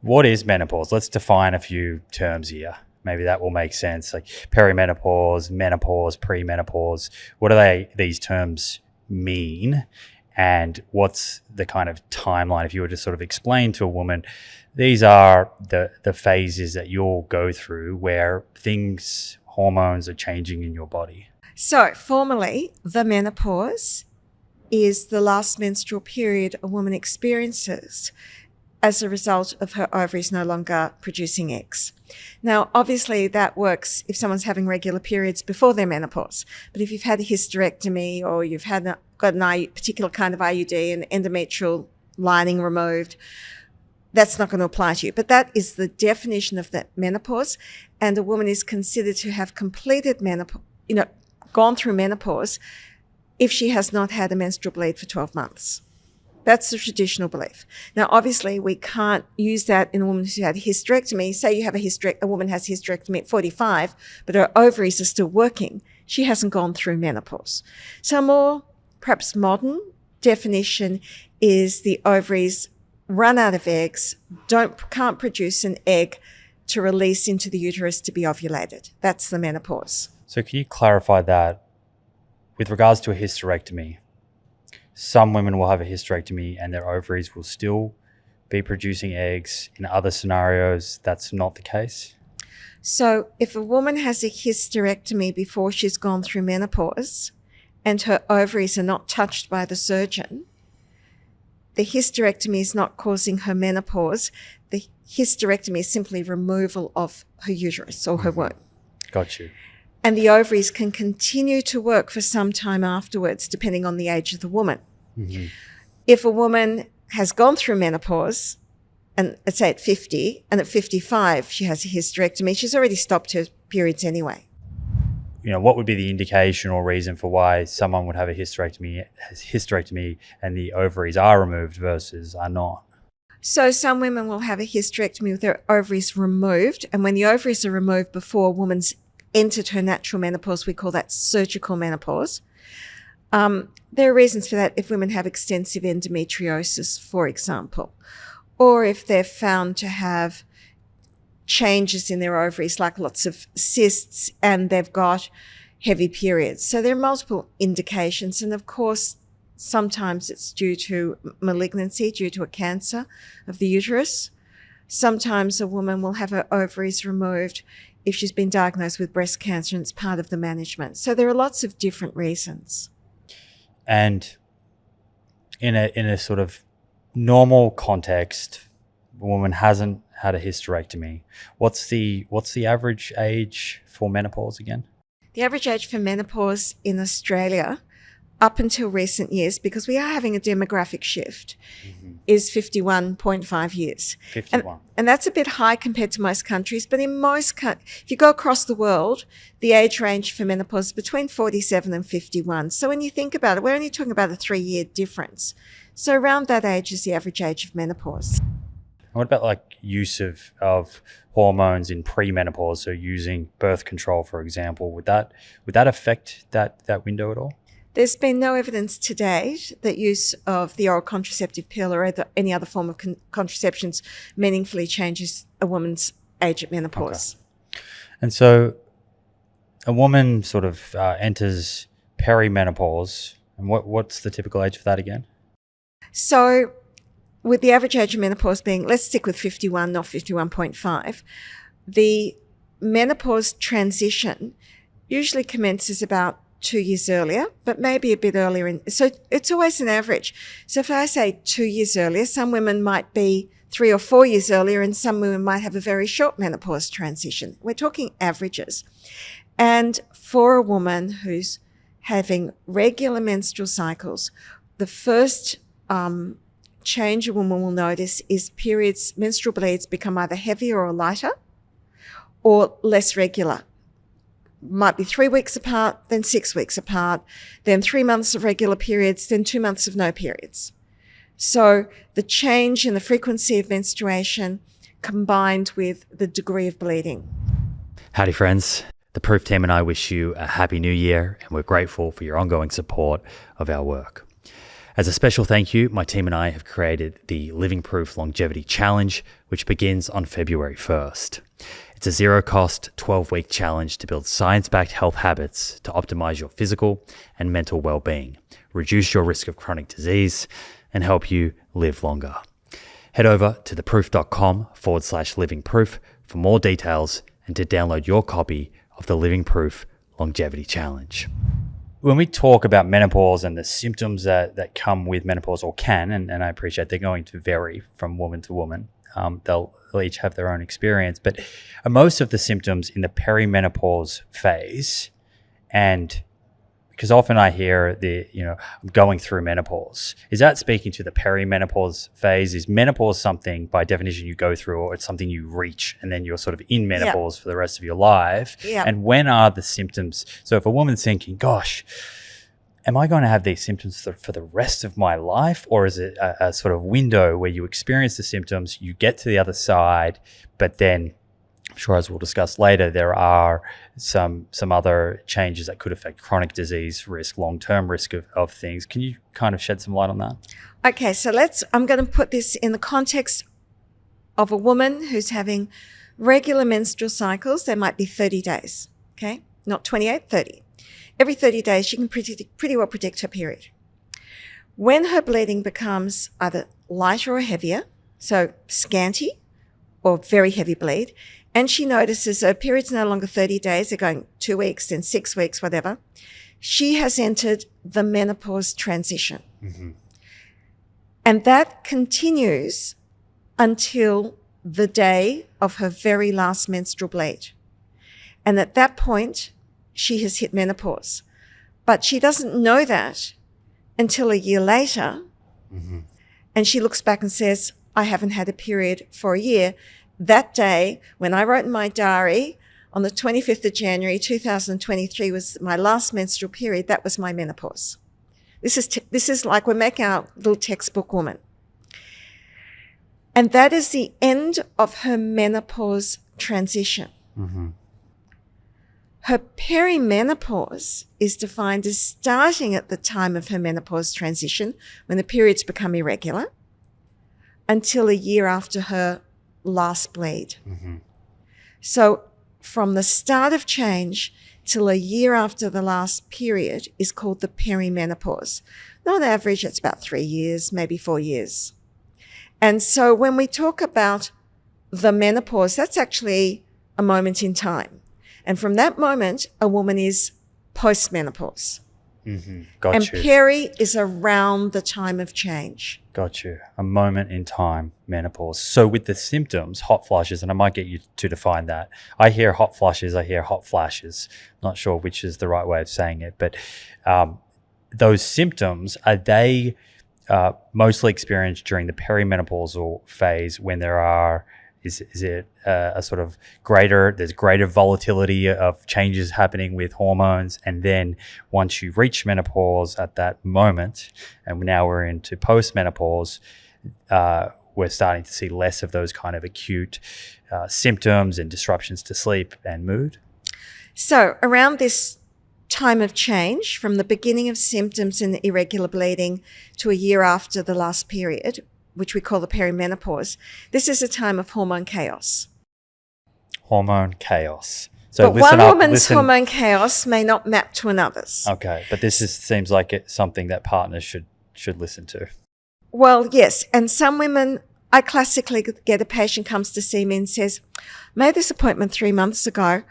what is menopause? Let's define a few terms here. Maybe that will make sense. Like perimenopause, menopause, premenopause. What do these terms mean? And what's the kind of timeline? If you were to sort of explain to a woman, these are the phases that you'll go through where hormones are changing in your body. So formally, the menopause is the last menstrual period a woman experiences as a result of her ovaries no longer producing eggs. Now, obviously that works if someone's having regular periods before their menopause. But if you've had a hysterectomy or you've got an particular kind of IUD and endometrial lining removed, that's not going to apply to you. But that is the definition of the menopause. And a woman is considered to have completed menopause, gone through menopause if she has not had a menstrual bleed for 12 months. That's the traditional belief. Now, obviously, we can't use that in a woman who's had a hysterectomy. Say you have a woman has a hysterectomy at 45, but her ovaries are still working. She hasn't gone through menopause. So a more perhaps modern definition is the ovaries run out of eggs, can't produce an egg to release into the uterus to be ovulated. That's the menopause. So can you clarify that with regards to a hysterectomy? Some women will have a hysterectomy and their ovaries will still be producing eggs. In other scenarios, that's not the case. So if a woman has a hysterectomy before she's gone through menopause and her ovaries are not touched by the surgeon, the hysterectomy is not causing her menopause. The hysterectomy is simply removal of her uterus or her womb. Got you. And the ovaries can continue to work for some time afterwards, depending on the age of the woman. Mm-hmm. If a woman has gone through menopause, and let's say at 50, and at 55 she has a hysterectomy, she's already stopped her periods anyway. What would be the indication or reason for why someone would have a hysterectomy and the ovaries are removed versus are not? So some women will have a hysterectomy with their ovaries removed, and when the ovaries are removed before a woman's entered her natural menopause, we call that surgical menopause. There are reasons for that if women have extensive endometriosis, for example, or if they're found to have changes in their ovaries, like lots of cysts, and they've got heavy periods. So there are multiple indications. And of course, sometimes it's due to malignancy, due to a cancer of the uterus. Sometimes a woman will have her ovaries removed if she's been diagnosed with breast cancer and it's part of the management. So there are lots of different reasons. And in a sort of normal context, a woman hasn't had a hysterectomy. What's the average age for menopause again? The average age for menopause in Australia, up until recent years, because we are having a demographic shift, is 51.5 years. 51. And that's a bit high compared to most countries, but in if you go across the world, the age range for menopause is between 47 and 51. So when you think about it, we're only talking about a 3-year difference. So around that age is the average age of menopause. What about like use of hormones in premenopause? So using birth control, for example, would that affect that window at all? There's been no evidence to date that use of the oral contraceptive pill or any other form of contraceptions meaningfully changes a woman's age at menopause. Okay. And so a woman sort of enters perimenopause, and what's the typical age for that again? So with the average age of menopause being, let's stick with 51, not 51.5, the menopause transition usually commences about 2 years earlier, but maybe a bit earlier. So it's always an average. So if I say 2 years earlier, some women might be 3 or 4 years earlier, and some women might have a very short menopause transition. We're talking averages. And for a woman who's having regular menstrual cycles, the first change a woman will notice is menstrual bleeds become either heavier or lighter or less regular. Might be 3 weeks apart, then 6 weeks apart, then 3 months of regular periods, then 2 months of no periods. So the change in the frequency of menstruation combined with the degree of bleeding. Howdy, friends. The Proof team and I wish you a happy new year, and we're grateful for your ongoing support of our work. As a special thank you, my team and I have created the Living Proof Longevity Challenge, which begins on February 1st. It's a zero-cost, 12-week challenge to build science-backed health habits to optimize your physical and mental well-being, reduce your risk of chronic disease, and help you live longer. Head over to theproof.com/livingproof for more details and to download your copy of the Living Proof Longevity Challenge. When we talk about menopause and the symptoms that come with menopause or can, and I appreciate they're going to vary from woman to woman, they'll each have their own experience, but most of the symptoms in the perimenopause phase, and because often I hear I'm going through menopause. Is that speaking to the perimenopause phase? Is menopause something by definition you go through, or it's something you reach and then you're sort of in menopause for the rest of your life? Yeah. And when are the symptoms? So if a woman's thinking, gosh, am I going to have these symptoms for the rest of my life? Or is it a sort of window where you experience the symptoms, you get to the other side, but then I'm sure, as we'll discuss later, there are some other changes that could affect chronic disease risk, long-term risk of things. Can you kind of shed some light on that? Okay, so I'm going to put this in the context of a woman who's having regular menstrual cycles. There might be 30 days, okay? Not 28, 30. Every 30 days, she can pretty well predict her period. When her bleeding becomes either lighter or heavier, so scanty or very heavy bleed, and she notices her period's no longer 30 days, they're going 2 weeks, then 6 weeks, whatever, she has entered the menopause transition. Mm-hmm. And that continues until the day of her very last menstrual bleed. And at that point, she has hit menopause. But she doesn't know that until a year later. Mm-hmm. And she looks back and says, I haven't had a period for a year. That day, when I wrote in my diary on the 25th of January, 2023 was my last menstrual period, that was my menopause. This is like we're making our little textbook woman. And that is the end of her menopause transition. Mm-hmm. Her perimenopause is defined as starting at the time of her menopause transition, when the periods become irregular, until a year after her last bleed. Mm-hmm. So from the start of change till a year after the last period is called the perimenopause. On average, it's about 3 years, maybe 4 years. And so when we talk about the menopause, that's actually a moment in time. And from that moment, a woman is post-menopause. Mm-hmm. Got and you. peri is around the time of change. Got you. A moment in time, menopause. So with the symptoms, hot flushes, and I might get you to define that. I hear hot flushes, I hear hot flashes. Not sure which is the right way of saying it, but those symptoms, are they mostly experienced during the perimenopausal phase when there are, is it a sort of there's greater volatility of changes happening with hormones, and then once you reach menopause at that moment, and now we're into post-menopause, we're starting to see less of those kind of acute symptoms and disruptions to sleep and mood? So around this time of change, from the beginning of symptoms and irregular bleeding to a year after the last period, which we call the perimenopause, this is a time of hormone chaos. Hormone chaos. So but one woman's hormone chaos may not map to another's. Okay, but this seems like it's something that partners should listen to. Well, yes, and some women, I classically get a patient comes to see me and says, I made this appointment 3 months ago.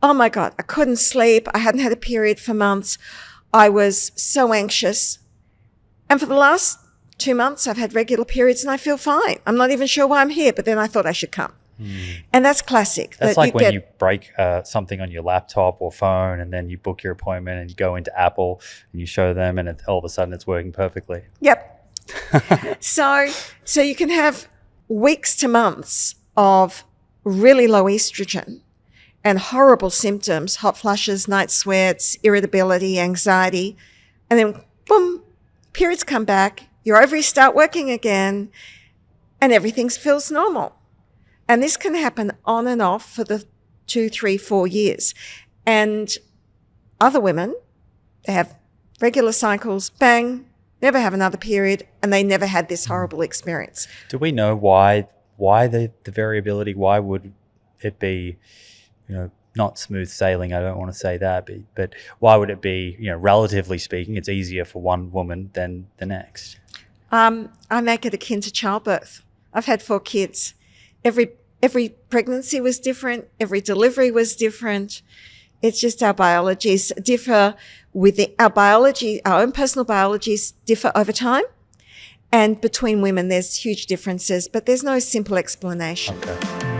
Oh my God, I couldn't sleep. I hadn't had a period for months. I was so anxious. And for the last 2 months, I've had regular periods and I feel fine. I'm not even sure why I'm here, but then I thought I should come. And that's classic. That's like when you break something on your laptop or phone, and then you book your appointment and you go into Apple and you show them, and all of a sudden it's working perfectly. Yep. So you can have weeks to months of really low estrogen and horrible symptoms, hot flushes, night sweats, irritability, anxiety, and then boom, periods come back, your ovaries start working again, and everything feels normal. And this can happen on and off for the 2, 3, 4 years. And other women, they have regular cycles, bang, never have another period, and they never had this horrible experience. Do we know why the variability? Why would it be, not smooth sailing? I don't want to say that, but why would it be, relatively speaking, it's easier for one woman than the next? I make it akin to childbirth. I've had 4 kids. Every pregnancy was different. Every delivery was different. It's just our biologies differ our own personal biologies differ over time. And between women, there's huge differences, but there's no simple explanation. Okay.